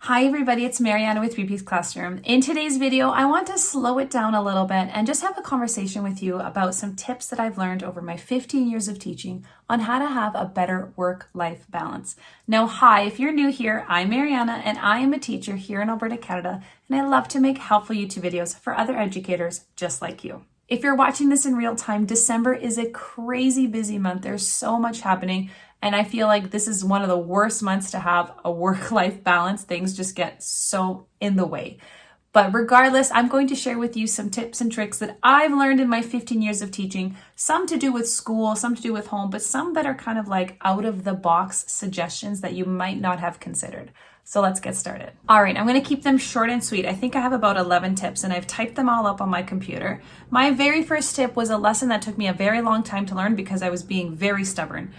Hi everybody, it's Mariana with 3P's Classroom. In today's video, I want to slow it down a little bit and just have a conversation with you about some tips that I've learned over my 15 years of teaching on how to have a better work-life balance. Now, hi, if you're new here, I'm Mariana and I am a teacher here in Alberta, Canada, and I love to make helpful YouTube videos for other educators just like you. If you're watching this in real time, December is a crazy busy month. There's so much happening. And I feel like this is one of the worst months to have a work-life balance. Things just get so in the way. But regardless, I'm going to share with you some tips and tricks that I've learned in my 15 years of teaching, some to do with school, some to do with home, but some that are kind of like out of the box suggestions that you might not have considered. So let's get started. All right, I'm going to keep them short and sweet. I think I have about 11 tips and I've typed them all up on my computer. My very first tip was a lesson that took me a very long time to learn because I was being very stubborn.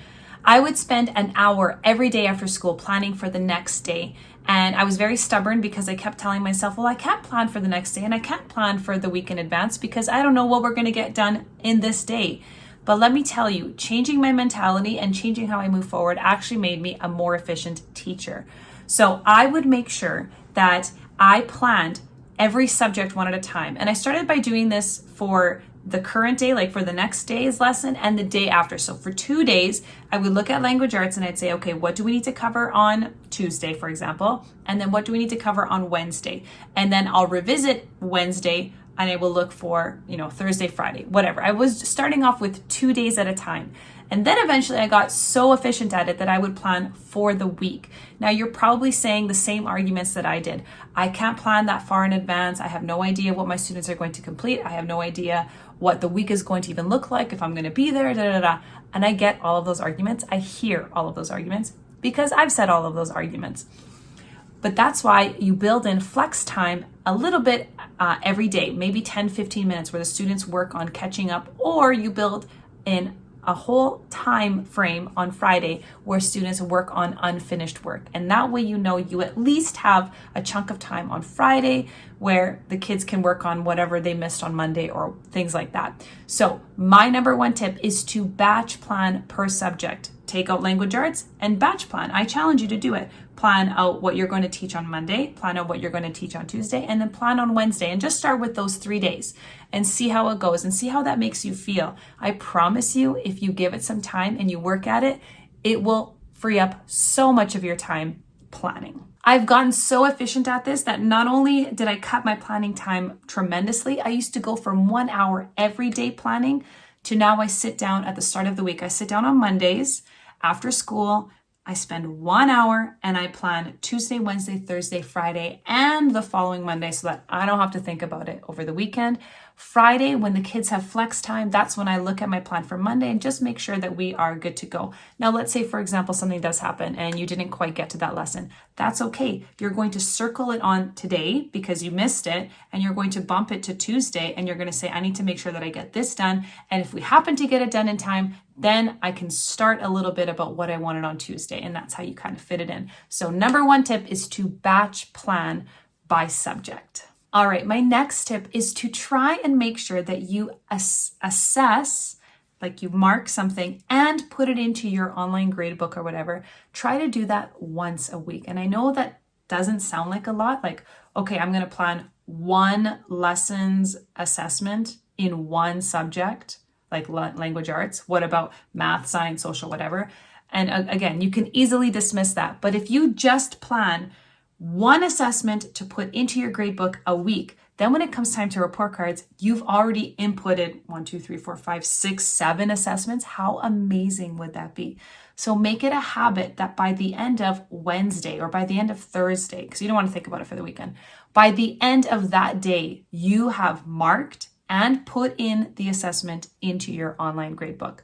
I would spend an hour every day after school planning for the next day. And I was very stubborn because I kept telling myself, well, I can't plan for the next day and I can't plan for the week in advance because I don't know what we're going to get done in this day. But let me tell you, changing my mentality and changing how I move forward actually made me a more efficient teacher. So I would make sure that I planned every subject one at a time. And I started by doing this for the current day, like for the next day's lesson and the day after. So for 2 days, I would look at language arts and I'd say, okay, what do we need to cover on Tuesday, for example? And then what do we need to cover on Wednesday? And then I'll revisit Wednesday and I will look for, Thursday, Friday, whatever. I was starting off with 2 days at a time. And then eventually I got so efficient at it that I would plan for the week. Now you're probably saying the same arguments that I did. I can't plan that far in advance. I have no idea what my students are going to complete. I have no idea what the week is going to even look like, if I'm going to be there, And I get all of those arguments. I hear all of those arguments because I've said all of those arguments. But that's why you build in flex time a little bit every day, maybe 10, 15 minutes where the students work on catching up, or you build in a whole time frame on Friday where students work on unfinished work. And that way, you at least have a chunk of time on Friday where the kids can work on whatever they missed on Monday or things like that. So my number one tip is to batch plan per subject. Take out language arts and batch plan. I challenge you to do it. Plan out what you're going to teach on Monday, plan out what you're going to teach on Tuesday, and then plan on Wednesday. And just start with those 3 days and see how it goes and see how that makes you feel. I promise you, if you give it some time and you work at it, it will free up so much of your time planning. I've gotten so efficient at this that not only did I cut my planning time tremendously, I used to go from 1 hour every day planning to now I sit down at the start of the week. I sit down on Mondays after school. I spend 1 hour and I plan Tuesday, Wednesday, Thursday, Friday, and the following Monday so that I don't have to think about it over the weekend. Friday, when the kids have flex time, that's when I look at my plan for Monday and just make sure that we are good to go. Now, let's say, for example, something does happen and you didn't quite get to that lesson. That's okay. You're going to circle it on today because you missed it, and you're going to bump it to Tuesday, and you're going to say, I need to make sure that I get this done. And if we happen to get it done in time, then I can start a little bit about what I wanted on Tuesday, and that's how you kind of fit it in. So number one tip is to batch plan by subject. All right, my next tip is to try and make sure that you assess, like you mark something and put it into your online gradebook or whatever. Try to do that once a week. And I know that doesn't sound like a lot, like, okay, I'm going to plan one lessons assessment in one subject, like language arts. What about math, science, social, whatever? And again, you can easily dismiss that. But if you just plan one assessment to put into your gradebook a week, then when it comes time to report cards, you've already inputted 1, 2, 3, 4, 5, 6, 7 assessments. How amazing would that be? So make it a habit that by the end of Wednesday or by the end of Thursday, because you don't want to think about it for the weekend, by the end of that day, you have marked and put in the assessment into your online gradebook.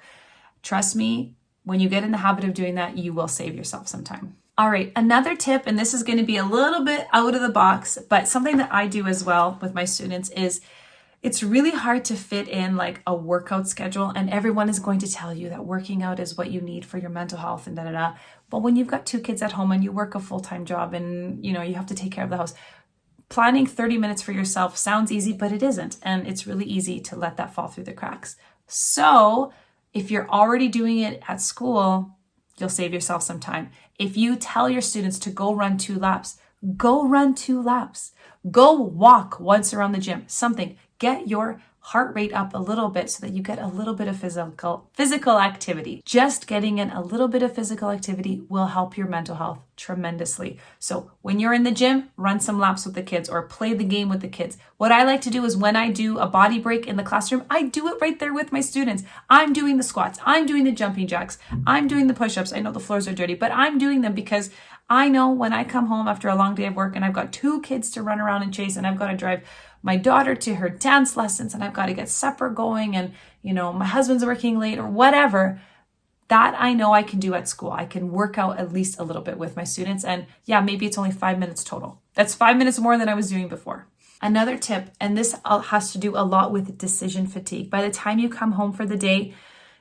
Trust me, when you get in the habit of doing that, you will save yourself some time. All right, another tip, and this is going to be a little bit out of the box, but something that I do as well with my students is it's really hard to fit in like a workout schedule, and everyone is going to tell you that working out is what you need for your mental health and da-da-da. But when you've got 2 kids at home and you work a full-time job and you have to take care of the house, planning 30 minutes for yourself sounds easy, but it isn't. And it's really easy to let that fall through the cracks. So if you're already doing it at school, you'll save yourself some time. If you tell your students to go run 2 laps, Go run 2 laps. Go walk once around the gym. Something. Get your heart rate up a little bit so that you get a little bit of physical activity. Just getting in a little bit of physical activity will help your mental health tremendously. So when you're in the gym, run some laps with the kids or play the game with the kids. What I like to do is when I do a body break in the classroom, I do it right there with my students. I'm doing the squats. I'm doing the jumping jacks. I'm doing the push-ups. I know the floors are dirty, but I'm doing them because I know when I come home after a long day of work and I've got 2 kids to run around and chase and I've got to drive my daughter to her dance lessons and I've got to get supper going and, my husband's working late or whatever, that I know I can do at school. I can work out at least a little bit with my students. And yeah, maybe it's only 5 minutes total. That's 5 minutes more than I was doing before. Another tip, and this has to do a lot with decision fatigue. By the time you come home for the day,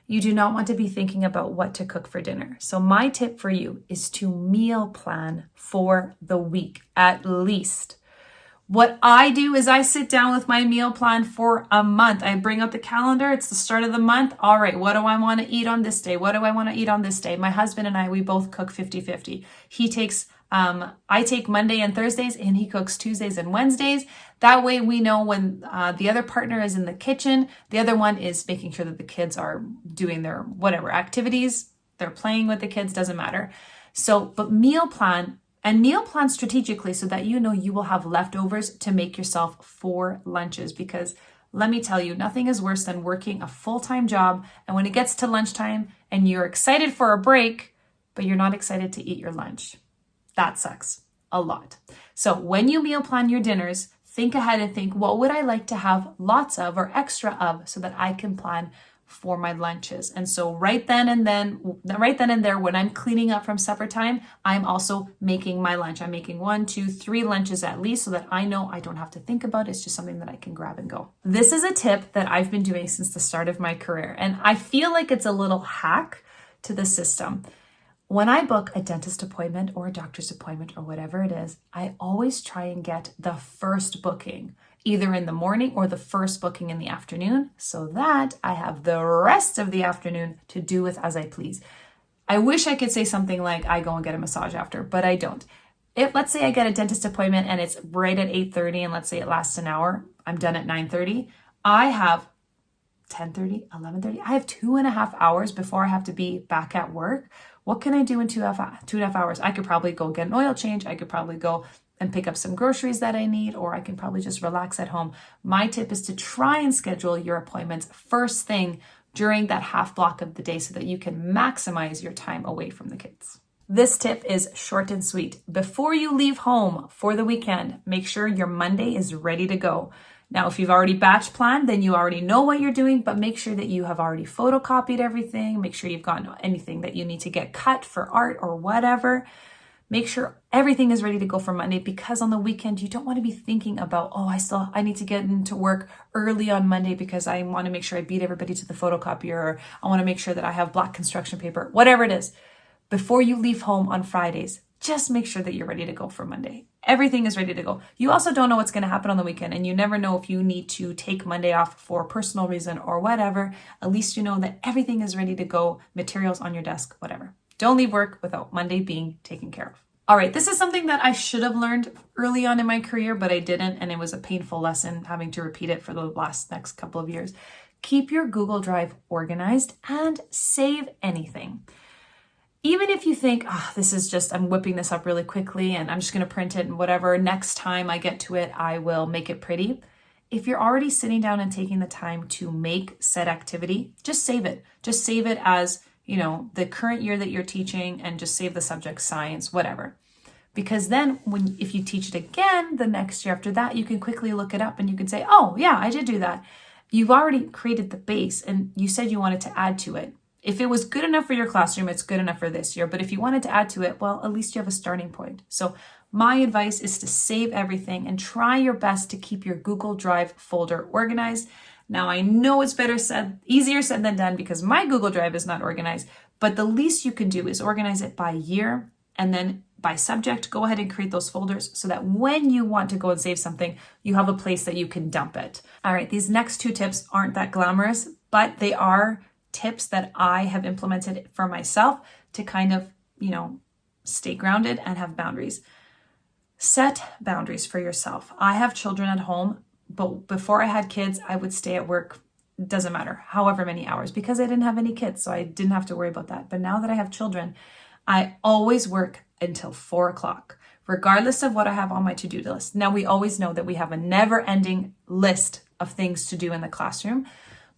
you do not want to be thinking about what to cook for dinner. So my tip for you is to meal plan for the week at least. What I do is I sit down with my meal plan for a month. I bring out the calendar. It's the start of the month. All right, what do I want to eat on this day? What do I want to eat on this day? My husband and I, we both cook 50-50. He takes, I take Monday and Thursdays and he cooks Tuesdays and Wednesdays. That way we know when the other partner is in the kitchen, the other one is making sure that the kids are doing their whatever activities, they're playing with the kids, doesn't matter. So, but meal plan strategically so that you will have leftovers to make yourself 4 lunches. Because let me tell you, nothing is worse than working a full-time job and when it gets to lunchtime and you're excited for a break, but you're not excited to eat your lunch. That sucks a lot. So when you meal plan your dinners, think ahead and think, what would I like to have lots of or extra of so that I can plan for my lunches. And so right then and there, when I'm cleaning up from supper time, I'm also making my lunch. I'm making 1, 2, 3 lunches at least so that I know I don't have to think about it. It's just something that I can grab and go. This is a tip that I've been doing since the start of my career. And I feel like it's a little hack to the system. When I book a dentist appointment or a doctor's appointment or whatever it is, I always try and get the first booking, either in the morning or the first booking in the afternoon, so that I have the rest of the afternoon to do with as I please. I wish I could say something like I go and get a massage after, but I don't. If let's say I get a dentist appointment and it's right at 8:30 and let's say it lasts an hour, I'm done at 9:30. I have 10:30, 11:30. I have 2.5 hours before I have to be back at work. What can I do in 2.5 hours? I could probably go get an oil change. I could probably go and pick up some groceries that I need, or I can probably just relax at home. My tip is to try and schedule your appointments first thing during that half block of the day so that you can maximize your time away from the kids. This tip is short and sweet. Before you leave home for the weekend, make sure your Monday is ready to go. Now, if you've already batch planned, then you already know what you're doing, but make sure that you have already photocopied everything. Make sure you've got anything that you need to get cut for art or whatever. Make sure everything is ready to go for Monday, because on the weekend, you don't want to be thinking about, I need to get into work early on Monday because I want to make sure I beat everybody to the photocopier, or I want to make sure that I have black construction paper, whatever it is. Before you leave home on Fridays, just make sure that you're ready to go for Monday. Everything is ready to go. You also don't know what's going to happen on the weekend, and you never know if you need to take Monday off for a personal reason or whatever. At least you know that everything is ready to go, materials on your desk, whatever. Don't leave work without Monday being taken care of. All right, this is something that I should have learned early on in my career, but I didn't, and it was a painful lesson having to repeat it for the next couple of years. Keep your Google Drive organized and save anything. Even if you think, I'm whipping this up really quickly and I'm just going to print it and whatever, next time I get to it, I will make it pretty. If you're already sitting down and taking the time to make said activity, just save it. Just save it as, the current year that you're teaching, and just save the subject science, whatever. Because then if you teach it again the next year after that, you can quickly look it up and you can say, oh yeah, I did do that. You've already created the base and you said you wanted to add to it. If it was good enough for your classroom, it's good enough for this year. But if you wanted to add to it, well, at least you have a starting point. So my advice is to save everything and try your best to keep your Google Drive folder organized. Now, I know it's easier said than done, because my Google Drive is not organized, but the least you can do is organize it by year, and then by subject. Go ahead and create those folders so that when you want to go and save something, you have a place that you can dump it. All right, these next 2 tips aren't that glamorous, but they are tips that I have implemented for myself to kind of, stay grounded and have boundaries. Set boundaries for yourself. I have children at home, but before I had kids, I would stay at work, doesn't matter, however many hours, because I didn't have any kids, so I didn't have to worry about that. But now that I have children, I always work until 4 o'clock, regardless of what I have on my to-do list. Now, we always know that we have a never-ending list of things to do in the classroom,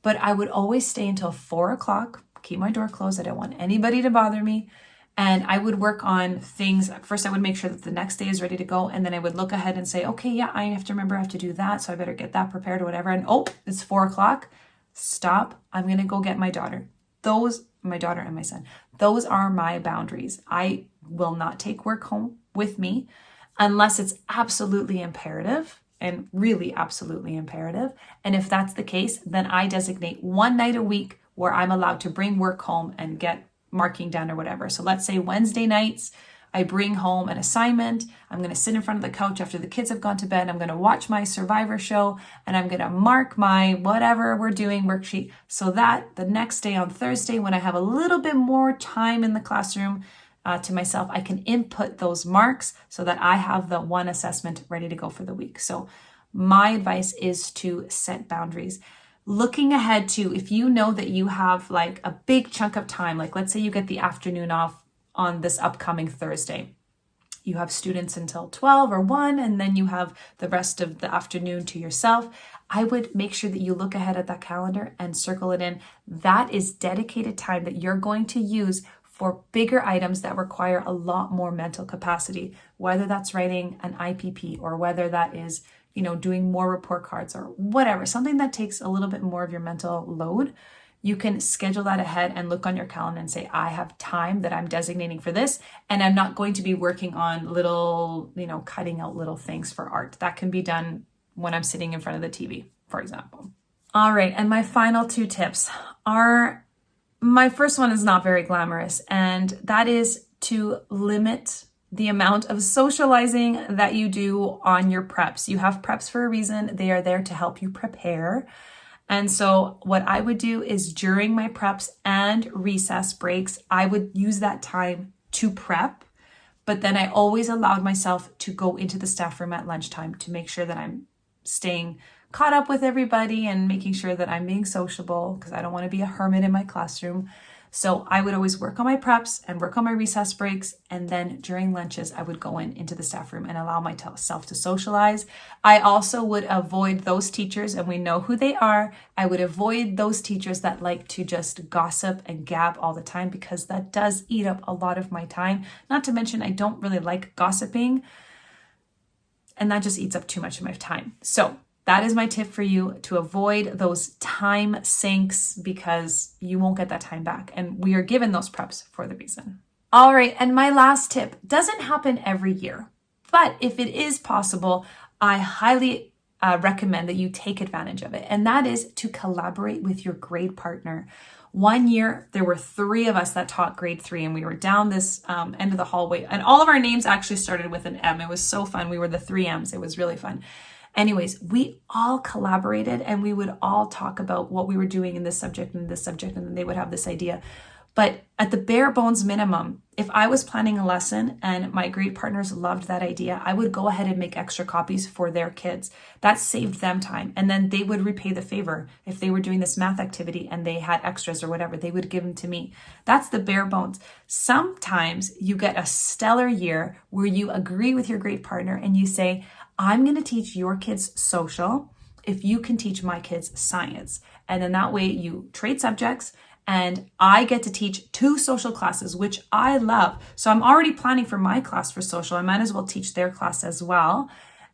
but I would always stay until 4 o'clock, keep my door closed. I don't want anybody to bother me. And I would work on things. First, I would make sure that the next day is ready to go. And then I would look ahead and say, okay, yeah, I have to remember I have to do that. So I better get that prepared or whatever. And oh, it's 4 o'clock. Stop. I'm going to go get my daughter. My daughter and my son. Those are my boundaries. I will not take work home with me unless it's absolutely imperative, and really absolutely imperative. And if that's the case, then I designate one night a week where I'm allowed to bring work home and get marking done or whatever. So let's say Wednesday nights, I bring home an assignment. I'm going to sit in front of the couch after the kids have gone to bed. I'm going to watch my Survivor show and I'm going to mark my whatever we're doing worksheet so that the next day on Thursday, when I have a little bit more time in the classroom to myself, I can input those marks so that I have the one assessment ready to go for the week. So my advice is to set boundaries. Looking ahead to, if you know that you have like a big chunk of time, like let's say you get the afternoon off on this upcoming Thursday. You have students until 12 or 1, and then you have the rest of the afternoon to yourself. I would make sure that you look ahead at that calendar and circle it in. That is dedicated time that you're going to use for bigger items that require a lot more mental capacity, whether that's writing an IPP or whether that is doing more report cards or whatever, something that takes a little bit more of your mental load. You can schedule that ahead and look on your calendar and say, I have time that I'm designating for this, and I'm not going to be working on little, cutting out little things for art. That can be done when I'm sitting in front of the TV, for example. All right, and my final 2 tips are, my first one is not very glamorous, and that is to limit the amount of socializing that you do on your preps. You have preps for a reason. They are there to help you prepare. And so what I would do is during my preps and recess breaks, I would use that time to prep. But then I always allowed myself to go into the staff room at lunchtime to make sure that I'm staying caught up with everybody and making sure that I'm being sociable, because I don't want to be a hermit in my classroom. So I would always work on my preps and work on my recess breaks. And then during lunches, I would go into the staff room and allow myself to socialize. I also would avoid those teachers, and we know who they are. I would avoid those teachers that like to just gossip and gab all the time, because that does eat up a lot of my time. Not to mention, I don't really like gossiping, and that just eats up too much of my time. So that is my tip for you, to avoid those time sinks, because you won't get that time back. And we are given those preps for the reason. All right. And my last tip doesn't happen every year, but if it is possible, I highly recommend that you take advantage of it. And that is to collaborate with your grade partner. One year, there were 3 of us that taught grade 3, and we were down this end of the hallway, and all of our names actually started with an M. It was so fun. We were the 3 M's. It was really fun. Anyways, we all collaborated, and we would all talk about what we were doing in this subject and this subject, and then they would have this idea. But at the bare bones minimum, if I was planning a lesson and my grade partners loved that idea, I would go ahead and make extra copies for their kids. That saved them time. And then they would repay the favor. If they were doing this math activity and they had extras or whatever, they would give them to me. That's the bare bones. Sometimes you get a stellar year where you agree with your grade partner and you say, I'm going to teach your kids social if you can teach my kids science. And then that way you trade subjects, and I get to teach 2 social classes, which I love. So I'm already planning for my class for social. I might as well teach their class as well.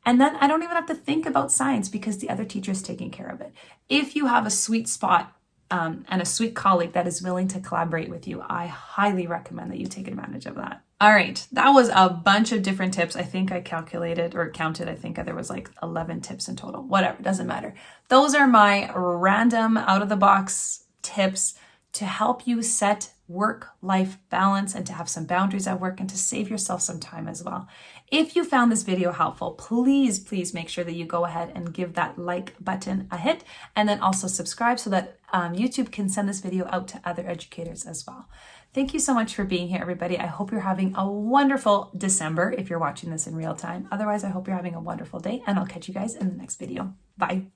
And then I don't even have to think about science because the other teacher is taking care of it. If you have a sweet spot and a sweet colleague that is willing to collaborate with you, I highly recommend that you take advantage of that. All right, that was a bunch of different tips. I think I calculated or counted. I think there was like 11 tips in total. Whatever, doesn't matter. Those are my random out-of-the-box tips to help you set work-life balance and to have some boundaries at work and to save yourself some time as well. If you found this video helpful, please make sure that you go ahead and give that like button a hit, and then also subscribe so that YouTube can send this video out to other educators as well. Thank you so much for being here, everybody. I hope you're having a wonderful December if you're watching this in real time. Otherwise, I hope you're having a wonderful day, and I'll catch you guys in the next video. Bye.